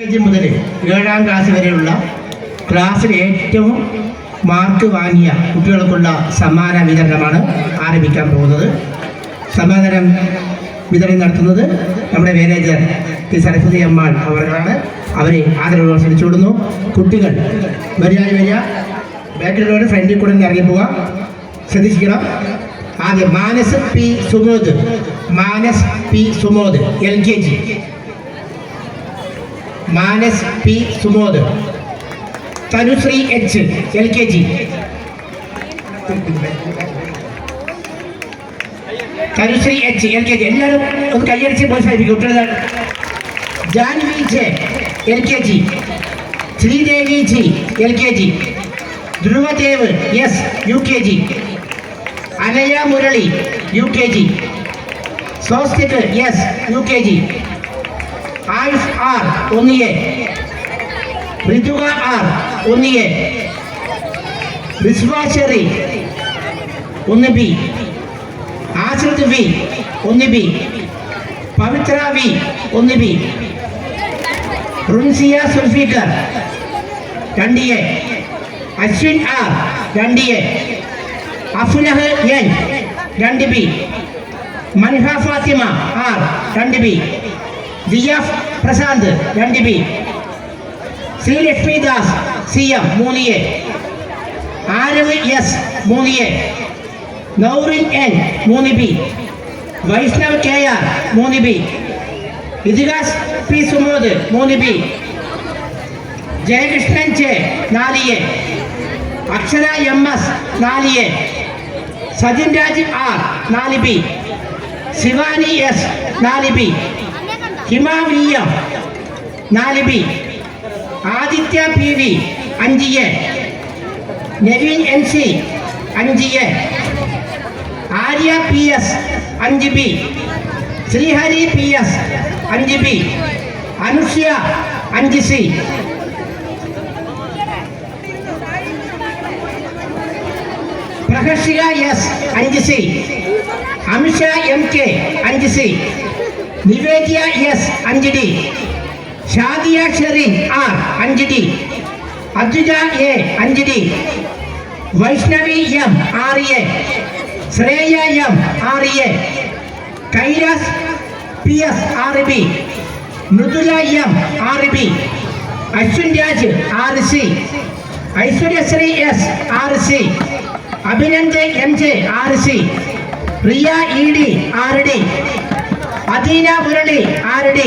മുതൽ 7ാം ക്ലാസ് വരെയുള്ള ക്ലാസ്സിൽ ഏറ്റവും മാർക്ക് വാങ്ങിയ കുട്ടികൾക്കുള്ള സമ്മാന വിതരണമാണ് ആരംഭിക്കാൻ പോകുന്നത്. സമ്മാനം വിതരണം നടത്തുന്നത് നമ്മുടെ മാനേജർ ടി സരസ്വതി അമ്മാൾ അവരാണ്. അവരെ ആദരവ് ക്ഷണിച്ചുകൊടുന്നു. കുട്ടികൾ വരിക, ബാക്കിലുള്ളവർ ഫ്രണ്ടിൽ കൂടെ ഇറങ്ങി പോവുക, ശ്രദ്ധിക്കണം. ആദ്യം Manas P Sumod LKG. Manas P Sumod. Thanushree H LKG. Thanushree H LKG. എല്ലാവരും ഒന്ന് കൈയടിച്ച് പ്രോത്സാഹിപ്പിക്കും കുട്ടികൾ. Janvi J LKG. Sreedevi G LKG. Dhruvadev S UKG. Anaya Murali UKG. Swastik S UKG. Ayush R 1A. Rithuka R 1A. Rizwa Cherry 1B. Ashrith V 1B. Pavithra V 1B. Runsiya Sulfikar 2A. Ashwin R 2A. Aflah N 2B. Manha Fathima R 2B. Diya Prashanth 2B. Sreelakshmi Das CM 3A. Aarav S 3A. Nourin N 3B. Vaishnav KR 3B. Ithihas P Sumod 3B. Jayakrishnan J 4A. അക്ഷര MS 4A. Sajin Raj R 4B. Shivani S 4B. ഹിമാവിയ 4B. Aditya PV 5A. Naveen NC 5A. Arya PS 5B. Sreehari PS 5B. Anushya 5C. പ്രഹർഷിക S 5C. Amisha MK 5C. Nivedya S 5D. Shadiya Sherin R 5D. അദ്വിജ A 5D. Vaishnavi M 6A. Shreya M 6A. Kailas PS 6B. Mridula M 6B. Ashwin Raj 6C. ഐശ്വര്യശ്രീ S 6C. Abhinand MJ 6C. Riya ED 6D. Adeena Murali 6D.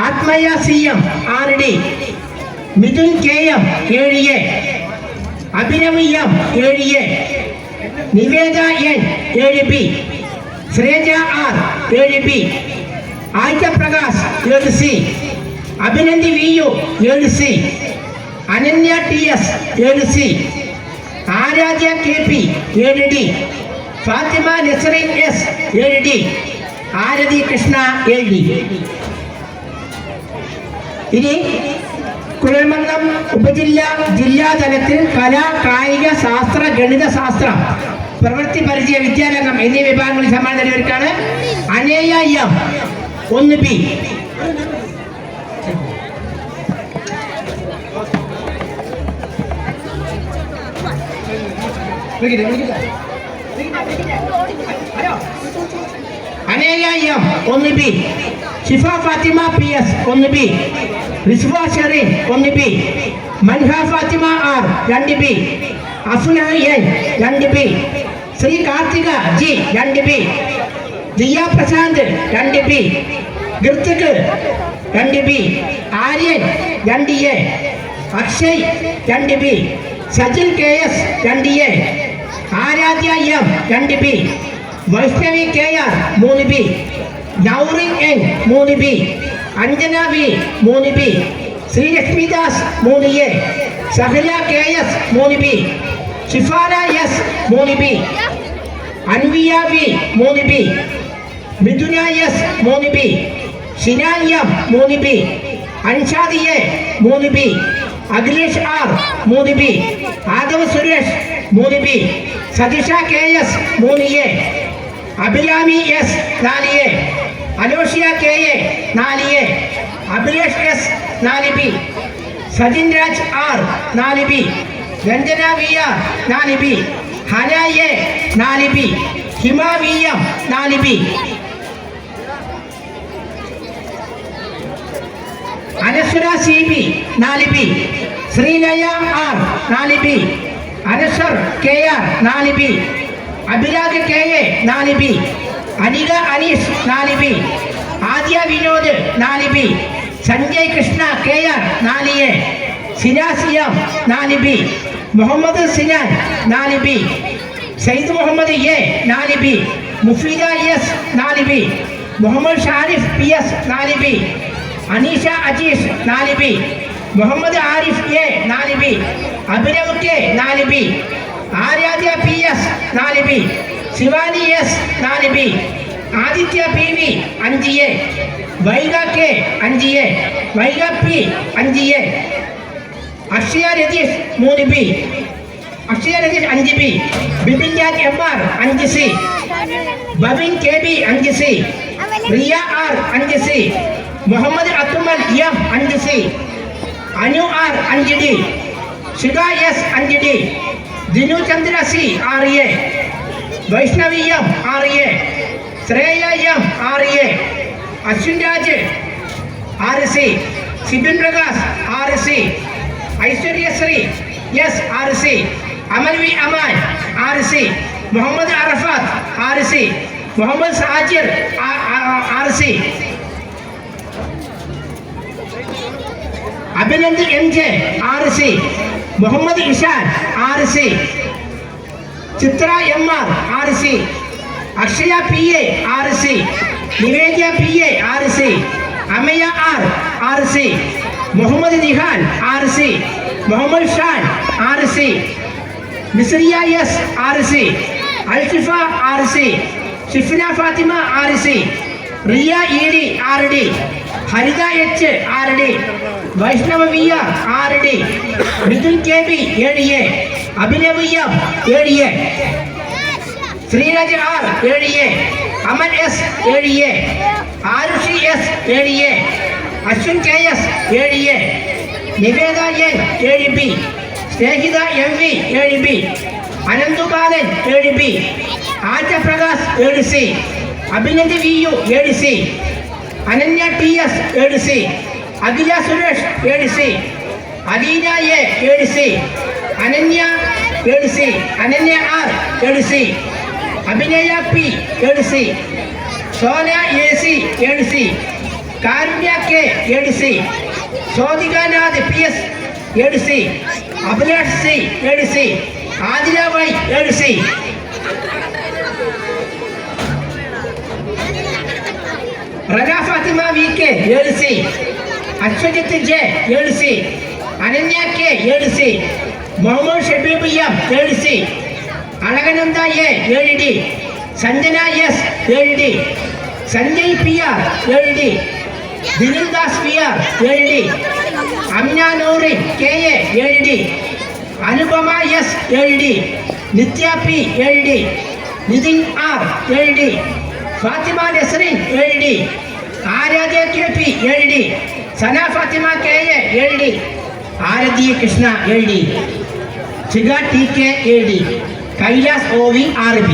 ആത്മയ CM 6D. Mithun KM 7A. Abhinav M 7A. Niveda N 7B. ശ്രേജ R 7B. ആഴ്ചപ്രകാശ് 7C. അഭിനന്ദി VU 7C. Ananya TS 7C. Aaradhya KP 7D. Fathima Nasreen S 7D. Aarathi Krishna 7D. ഇനി കുഴൽമന്ദം ജില്ലാ തലത്തിൽ കലാ, കായിക, ശാസ്ത്ര, ഗണിത ശാസ്ത്രം, പ്രവൃത്തി പരിചയ, വിദ്യാരംഗം എന്നീ വിഭാഗങ്ങളിൽ സമ്മാനം നേടിയവർക്കാണ് അനേയ M 1B. അനേയ M 1B. Shifa Fathima PS 1B. റിസ്വ Sherin 1B. Manha Fathima R 2B. Aflah N 2B. Shri Karthika G 2B. Diya Prashanth 2B. ഗൃത്തിക് 2B. Aryan 2A. Akshay 2B. Sajin KS 2A. Aaradhya M 2B. Vaishnavi KR 3B. Nourin N 3B. Anjana V 3B. Sreelakshmi Das 3A. Sahala KS 3B. Shifana S 3B. Anviya V 3B. Mithuna S 3B. ഷിനാൻ M 3B. Anshad A 3B. Akhilesh R 3B. Aadav Suresh 3B. സതിഷ KS 3A. Abhirami S 4A. അലോഷ്യ KA 4A, Abhilesh S 4B, Sajin Raj R 4B, Ranjana VR 4B, Hana A 4B, Hima VM 4B, Anaswara CB 4B, Sreelaya R 4B, Anaswar KR 4B, Abhirag KA 4B, Anika Aneesh 4B, ആദ്യ Vinod 4B, Sanjay Krishna KR 4A, സിനാസ് M 4B, Muhammad Sinan 4B, Sayyid Muhammad A 4B, Mufeeda S 4B, Muhammad Sharif PS 4B, Aneesha Ajeesh 4B, Muhammad Arif A 4B, Abhinav K 4B, Aaradhya PS 4B, Shivani S 4B, Aditya PV 5A, Vaiga K 5A, Vaiga P 5A, Akshaya Ratheesh 3B, Akshaya Ratheesh 5B, Bipin Raj MR 5C, Babin KB 5C, Riya R 5C, Muhammad അത്തുമൽ M 5C, Anu R 5D, Shikha S 5D, Dinu Chandra C 6A, Vaishnavi M 6A, Shreya M 6A, Ashwin Raj 6C, Sibin Prakash 6C, ഐശ്വര്യശ്രീ S 6C, അമൽവി Aman 6C, Muhammad അറഫാത്ത് 6C, Muhammad Sajir 6C, Abhinand MJ 6C, Muhammad Ishan 6C, Chithra MR 6C, Akshaya PA 6C, Nivedya PA 6C, Amaya R 6C, Muhammad നിഹാൻ 6C, Muhammad Shaan 6C, Misriya S 6C, Alshifa 6C, Shifna Fathima 6C, Riya ED 6D, Haritha H 6D, Vaishnava VR 6D, Mithun KB 7A, Abhinav M 7A, Sreeraj R 7A, Aman S 7A, Aarushi S 7A, Ashwin KS 7A, Niveda N 7B, Snehitha MV 7B, അനന്തുബാലൻ 7B, ആചപ്രകാശ് 7C, Abhinand VU 7C, Ananya TS 7C, Akhila Suresh 7C, Aleena A 7C, Ananya 7C, Ananya R 7C, അഭിനയ P 7C, Sona AC 7C, Karunya K 7C, ശോധികാനാഥ് PS 7C, Abhilash C 7C, Adila Y 7C, Rana Fathima VK 7C, Ashwajith J 7C, Ananya K 7C, Muhammad Shabeeb M 7C, Alaknanda A 7D, Sanjana S 7D, Sanjay PR 7D, ദിനിൽദാസ് PR 7D, Amina Noori KA 7D, Anupama S 7D, Nithya P 7D, Nitin R 7D, Fathima Nasreen 7D, Aaradhya KP 7D, Sana Fathima KA 7D, Aarathi Krishna 7D, ചിഗ TK 7D, Kailas OV RB.